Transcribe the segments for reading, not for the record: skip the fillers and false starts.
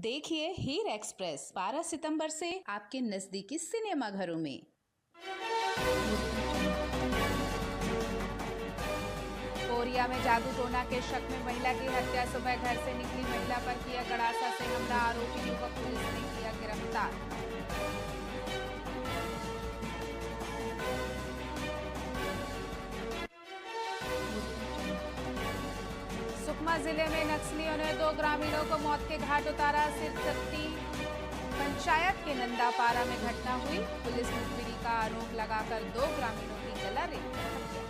देखिए हीर एक्सप्रेस 12 सितंबर से आपके नजदीकी सिनेमा घरों में। कोरिया में जादू टोना के शक में महिला की हत्या। सुबह घर से निकली महिला पर किया गड़ासा से हमला। आरोपी युवक पुलिस ने किया गिरफ्तार। सुकमा जिले में नक्सलियों ने 2 ग्रामीणों को मौत के घाट उतारा। सिरसत्ती पंचायत के नंदापारा में घटना हुई। पुलिस मुखबिरी का आरोप लगाकर 2 ग्रामीणों की गला रेत कर हत्या।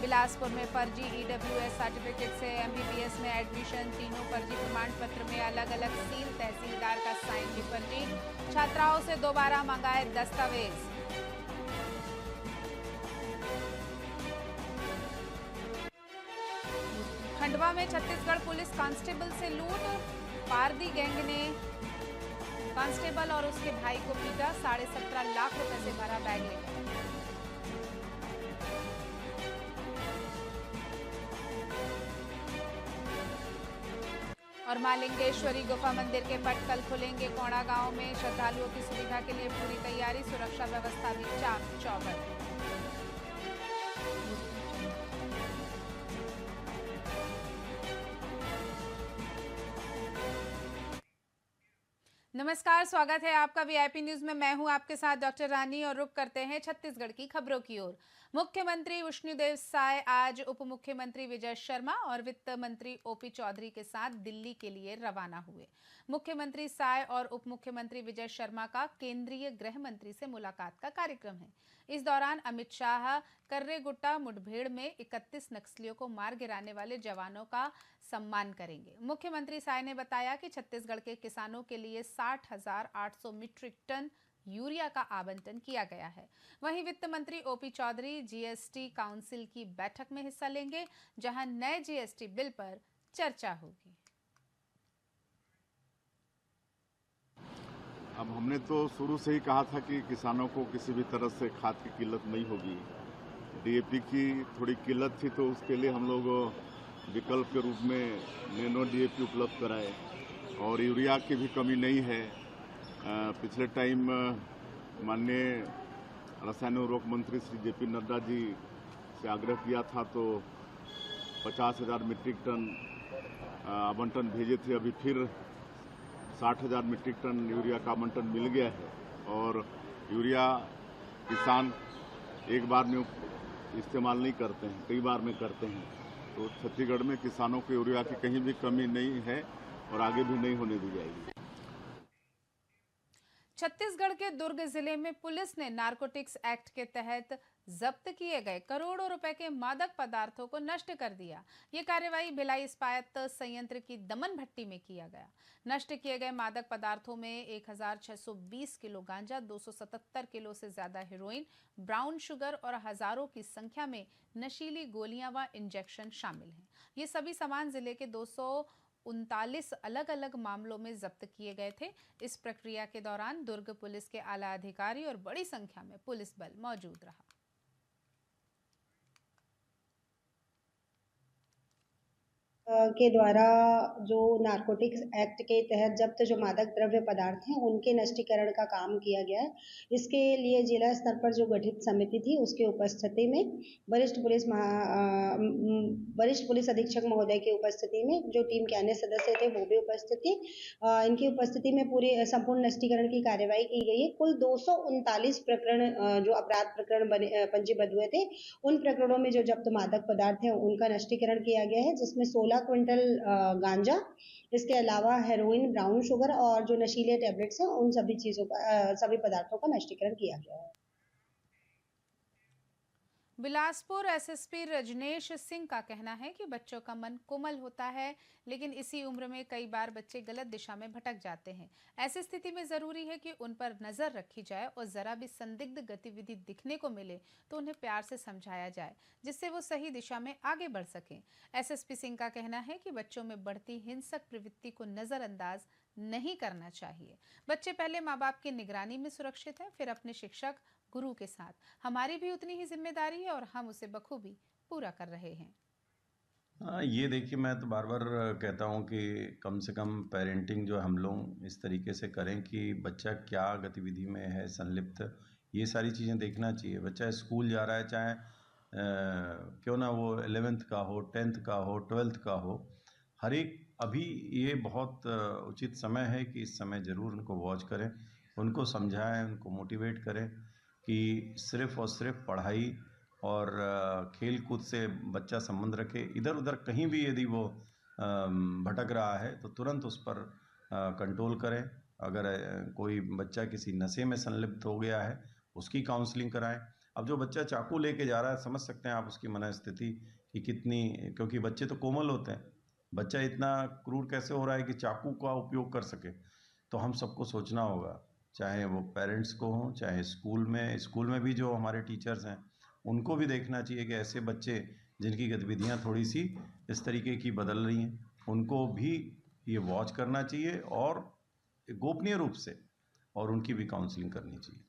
बिलासपुर में फर्जी ईडब्ल्यूएस सर्टिफिकेट से एमबीबीएस में एडमिशन। तीनों फर्जी प्रमाण पत्र में अलग अलग सील। तहसीलदार का साइन भी फर्जी। छात्राओं से दोबारा मंगाए दस्तावेज। खंडवा में छत्तीसगढ़ पुलिस कांस्टेबल से लूट। पारदी गैंग ने कांस्टेबल और उसके भाई को पीटा। 17.5 लाख रुपए से भरा बैग ले गए। और मां लिंगेश्वरी गुफा मंदिर के पट कल खुलेंगे। कोड़ा गांव में श्रद्धालुओं की सुविधा के लिए पूरी तैयारी। सुरक्षा व्यवस्था भी चाक चौबंद। नमस्कार, स्वागत है आपका वीआईपी न्यूज में। मैं हूं आपके साथ डॉक्टर रानी और रुक करते हैं छत्तीसगढ़ की खबरों की ओर। मुख्यमंत्री विष्णुदेव साय आज उप मुख्यमंत्री विजय शर्मा और वित्त मंत्री ओपी चौधरी के साथ दिल्ली के लिए रवाना हुए। मुख्यमंत्री साय और उप मुख्यमंत्री विजय शर्मा का केंद्रीय गृह मंत्री से मुलाकात का कार्यक्रम है। इस दौरान अमित शाह कर्रेगुट्टा मुठभेड़ में 31 नक्सलियों को मार गिराने वाले जवानों का सम्मान करेंगे। मुख्यमंत्री साय ने बताया कि छत्तीसगढ़ के किसानों के लिए 60,800 मीट्रिक टन यूरिया का आवंटन किया गया है। वहीं वित्त मंत्री ओपी चौधरी जीएसटी काउंसिल की बैठक में हिस्सा लेंगे, जहां नए जीएसटी बिल पर चर्चा होगी। अब हमने तो शुरू से ही कहा था कि किसानों को किसी भी तरह से खाद की किल्लत नहीं होगी। डीएपी की थोड़ी किल्लत थी तो उसके लिए हम लोग विकल्प के रूप में नैनो डीएपी उपलब्ध कराए और यूरिया की भी कमी नहीं है। पिछले टाइम माननीय रसायन उर्वरक मंत्री श्री जेपी नड्डा जी से आग्रह किया था तो 50,000 मीट्रिक टन आवंटन भेजे थे। अभी फिर 60,000 मीट्रिक टन यूरिया का आवंटन मिल गया है और यूरिया किसान एक बार में इस्तेमाल नहीं करते हैं, कई बार में करते हैं। तो छत्तीसगढ़ में किसानों को यूरिया की कहीं भी कमी नहीं है और आगे भी नहीं होने दी जाएगी। छत्तीसगढ़ के दुर्ग जिले में पुलिस ने नारकोटिक्स एक्ट के तहत जब्त किए गए करोड़ों रुपए के मादक पदार्थों को नष्ट कर दिया। ये कार्रवाई भिलाई इस्पात संयंत्र की दमन भट्टी में किया गया। नष्ट किए गए मादक पदार्थों में 1,620 किलो गांजा, 277 किलो से ज्यादा हेरोइन, ब्राउन शुगर और हजारों की संख्या में नशीली गोलियां व इंजेक्शन शामिल हैं। ये सभी सामान जिले के 239 अलग अलग मामलों में जब्त किए गए थे। इस प्रक्रिया के दौरान दुर्ग पुलिस के आला अधिकारी और बड़ी संख्या में पुलिस बल मौजूद रहा। के द्वारा जो नारकोटिक्स एक्ट के तहत जब्त जो मादक द्रव्य पदार्थ हैं उनके नष्टीकरण का काम किया गया है। इसके लिए जिला स्तर पर जो गठित समिति थी उसके उपस्थिति में वरिष्ठ पुलिस अधीक्षक महोदय की उपस्थिति में जो टीम के अन्य सदस्य थे वो भी उपस्थित थे। इनकी उपस्थिति में पूरे संपूर्ण नष्टीकरण की कार्यवाही की गई है। कुल 239 प्रकरण जो अपराध प्रकरण पंजीबद्ध हुए थे उन प्रकरणों में जो जब्त मादक पदार्थ है उनका नष्टीकरण किया गया है, जिसमें 16 क्विंटल गांजा, इसके अलावा हेरोइन, ब्राउन शुगर और जो नशीले टैबलेट्स हैं उन सभी चीजों का सभी पदार्थों का नष्टीकरण किया गया है। बिलासपुर एसएसपी रजनेश सिंह का कहना है कि बच्चों का मन कोमल होता है, लेकिन इसी उम्र में कई बार बच्चे गलत दिशा में भटक जाते हैं। ऐसी स्थिति में जरूरी है कि उन पर नजर रखी जाए और जरा भी संदिग्ध गतिविधि दिखने को मिले तो उन्हें प्यार से समझाया जाए, जिससे वो सही दिशा में आगे बढ़ सकें। एसएसपी सिंह का कहना है कि बच्चों में बढ़ती हिंसक प्रवृत्ति को नजरअंदाज नहीं करना चाहिए। बच्चे पहले माँ बाप की निगरानी में सुरक्षित है, फिर अपने शिक्षक गुरु के साथ। हमारी भी उतनी ही जिम्मेदारी है और हम उसे बखूबी पूरा कर रहे हैं। ये देखिए, मैं तो बार बार कहता हूँ कि कम से कम पेरेंटिंग जो हम लोग इस तरीके से करें कि बच्चा क्या गतिविधि में है संलिप्त, ये सारी चीज़ें देखना चाहिए। बच्चा स्कूल जा रहा है, चाहे क्यों ना वो 11th का हो, 10th का हो, 12th का हो, हर एक अभी ये बहुत उचित समय है कि इस समय ज़रूर उनको वॉच करें, उनको समझाएं, उनको मोटिवेट करें कि सिर्फ़ और सिर्फ पढ़ाई और खेल कूद से बच्चा संबंध रखे। इधर उधर कहीं भी यदि वो भटक रहा है तो तुरंत उस पर कंट्रोल करें। अगर कोई बच्चा किसी नशे में संलिप्त हो गया है, उसकी काउंसलिंग कराएं। अब जो बच्चा चाकू लेके जा रहा है, समझ सकते हैं आप उसकी मनस्थिति कि कितनी, क्योंकि बच्चे तो कोमल होते हैं, बच्चा इतना क्रूर कैसे हो रहा है कि चाकू का उपयोग कर सके। तो हम सबको सोचना होगा, चाहे वो पेरेंट्स को हों, चाहे स्कूल में भी जो हमारे टीचर्स हैं, उनको भी देखना चाहिए कि ऐसे बच्चे जिनकी गतिविधियां थोड़ी सी इस तरीके की बदल रही हैं, उनको भी ये वॉच करना चाहिए और गोपनीय रूप से, और उनकी भी काउंसलिंग करनी चाहिए।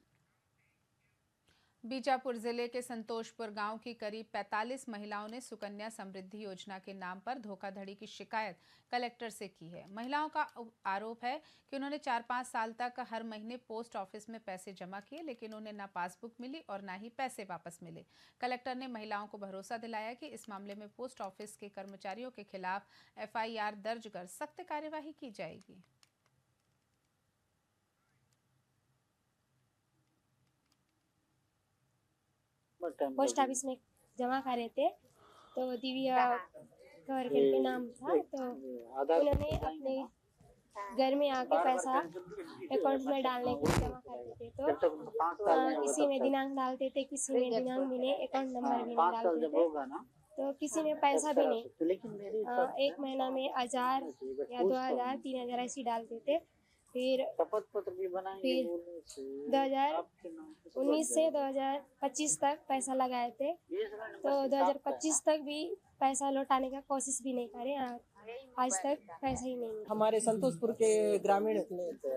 बीजापुर जिले के संतोषपुर गांव की करीब 45 महिलाओं ने सुकन्या समृद्धि योजना के नाम पर धोखाधड़ी की शिकायत कलेक्टर से की है। महिलाओं का आरोप है कि उन्होंने 4-5 साल तक हर महीने पोस्ट ऑफिस में पैसे जमा किए, लेकिन उन्हें न पासबुक मिली और न ही पैसे वापस मिले। कलेक्टर ने महिलाओं को भरोसा दिलाया कि इस मामले में पोस्ट ऑफिस के कर्मचारियों के खिलाफ FIR दर्ज कर सख्त कार्यवाही की जाएगी। पोस्ट ऑफिस में जमा करे थे, तो दिव्या कवर करके नाम था, तो उन्होंने अपने घर में आके पैसा अकाउंट में डालने के लिए जमा करते थे। तो किसी में दिनांक डालते थे, किसी में दिनांक भी नहीं, अकाउंट नंबर भी नहीं डालते थे, तो किसी में पैसा भी नहीं। एक महीना में 1000 या 2000 3000 ऐसी डालते थे। फिर 2019 से 2025 तक पैसा लगाए थे, तो 2025 तक भी पैसा लौटाने का कोशिश भी नहीं करे, आज तक पैसा ही नहीं। हमारे संतोषपुर के ग्रामीण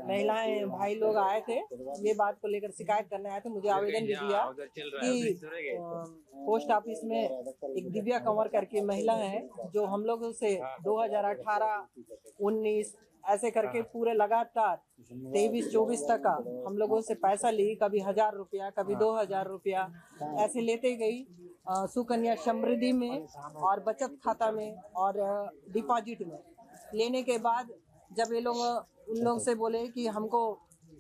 महिलाएं भाई लोग आए थे, ये बात को लेकर शिकायत करने आए थे। मुझे आवेदन भी दिया कि पोस्ट ऑफिस में एक दिव्या कंवर करके महिला है, जो हम लोगों से 2018, 19 ऐसे करके पूरे लगातार 23-24 तक का हम लोगों से पैसा ली, कभी 1000 रुपया, कभी 2000 रुपया ऐसे लेते गई सुकन्या समृद्धि में और बचत खाता में और डिपॉजिट में। लेने के बाद जब ये लोग उन लोग से बोले कि हमको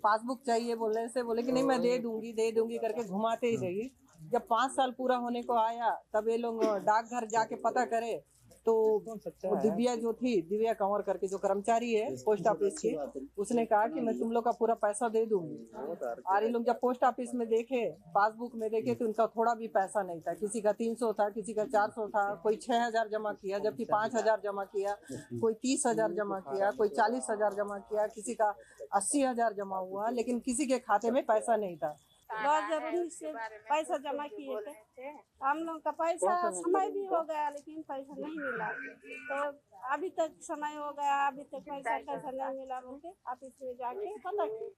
पासबुक चाहिए, बोलने से बोले कि नहीं मैं दे दूंगी करके घुमाते ही रही। जब 5 साल पूरा होने को आया, तब ये लोग डाकघर जाके पता करे, तो वो दिव्या जो थी, दिव्या कंवर करके जो कर्मचारी है पोस्ट ऑफिस की, उसने कहा कि मैं तुम लोग का पूरा पैसा दे दूंगी। और ये लोग जब पोस्ट ऑफिस में देखे, पासबुक में देखे, तो उनका थोड़ा भी पैसा नहीं था। किसी का 300 था, किसी का 400 था, कोई 6000 जमा किया, जबकि 5000 जमा किया, कोई 30000 जमा किया, कोई 40000 जमा किया, किसी का 80000 जमा हुआ, लेकिन किसी के खाते में पैसा नहीं था। 2019 से पैसा जमा किए थे, हम लोग का पैसा समय भी हो गया, लेकिन पैसा नहीं मिला। तो अभी तक समय हो गया, अभी तक पैसा नहीं मिला, बोल के ऑफिस में जाके पता किया।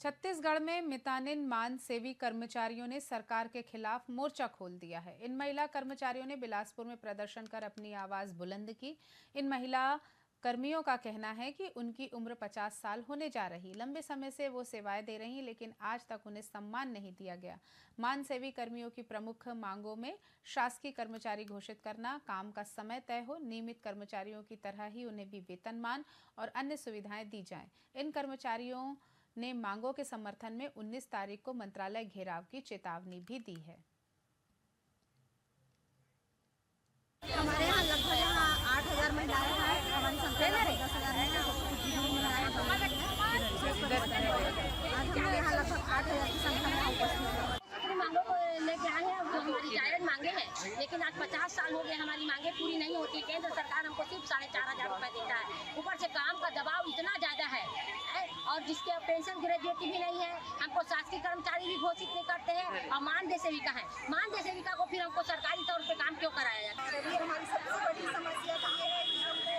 छत्तीसगढ़ में मितानिन मान सेवी कर्मचारियों ने सरकार के खिलाफ मोर्चा खोल दिया है। इन महिला कर्मचारियों ने बिलासपुर में प्रदर्शन कर अपनी आवाज बुलंद की। इन महिला कर्मियों का कहना है कि उनकी उम्र 50 साल होने जा रही, लंबे समय से वो सेवाएं दे रही, लेकिन आज तक उन्हें सम्मान नहीं दिया गया। मान सेवी कर्मियों की प्रमुख मांगों में शासकीय कर्मचारी घोषित करना, काम का समय तय हो, नियमित कर्मचारियों की तरह ही उन्हें भी वेतनमान और अन्य सुविधाएं दी जाएं। इन कर्मचारियों ने मांगों के समर्थन में 19 तारीख को मंत्रालय घेराव की चेतावनी भी दी है। हमारे यहाँ लगभग 8000 महिलाएं हैं, हमारी संख्या 10,000 है। आज हमारे यहाँ लगभग 8000 की संख्या में उपस्थित है। अपनी मांगों को लेके आए हैं, जो हमारी जायज मांगे हैं, लेकिन आज 50 साल हो गए हमारी मांगे पूरी नहीं होती। केंद्र सरकार हमको सिर्फ 4500 रुपए देता है, ऊपर से काम का दबाव इतना ज्यादा है, और जिसके पेंशन ग्रेजुएटी भी नहीं है, हमको शासकीय कर्मचारी भी घोषित नहीं करते हैं, और मानदेय सेविका है। मानदेय सेविका को फिर हमको सरकारी तौर पे काम क्यों कराया जाता है? हमारी सबसे बड़ी समस्या तो ये है कि हमको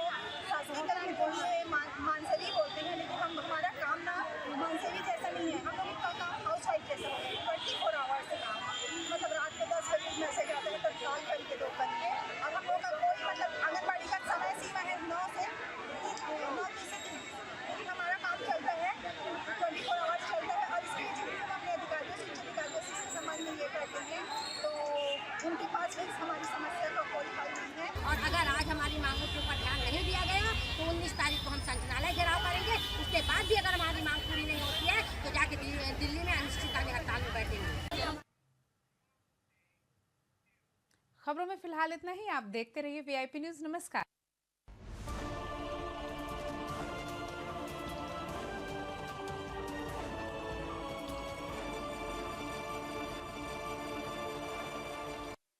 शासकीय कर्मचारी मानसेवी बोलते हैं, लेकिन हमारा काम ना मानसेवी जैसा नहीं है। हम लोगों का काम हाउस वाइफ जैसा है, 24 आवर्स से काम, मतलब रात के 10 बजे मैसेज आता है तब कॉल करके 2 करके, और हम लोग का कोई तारीख को हम संचालनालय घेराव करेंगे। उसके बाद भी अगर हमारी मांग पूरी नहीं होती है तो जाके दिल्ली में अनिश्चितकालीन हड़ताल में बैठेंगे। खबरों में फिलहाल इतना ही। आप देखते रहिए VIP न्यूज। नमस्कार।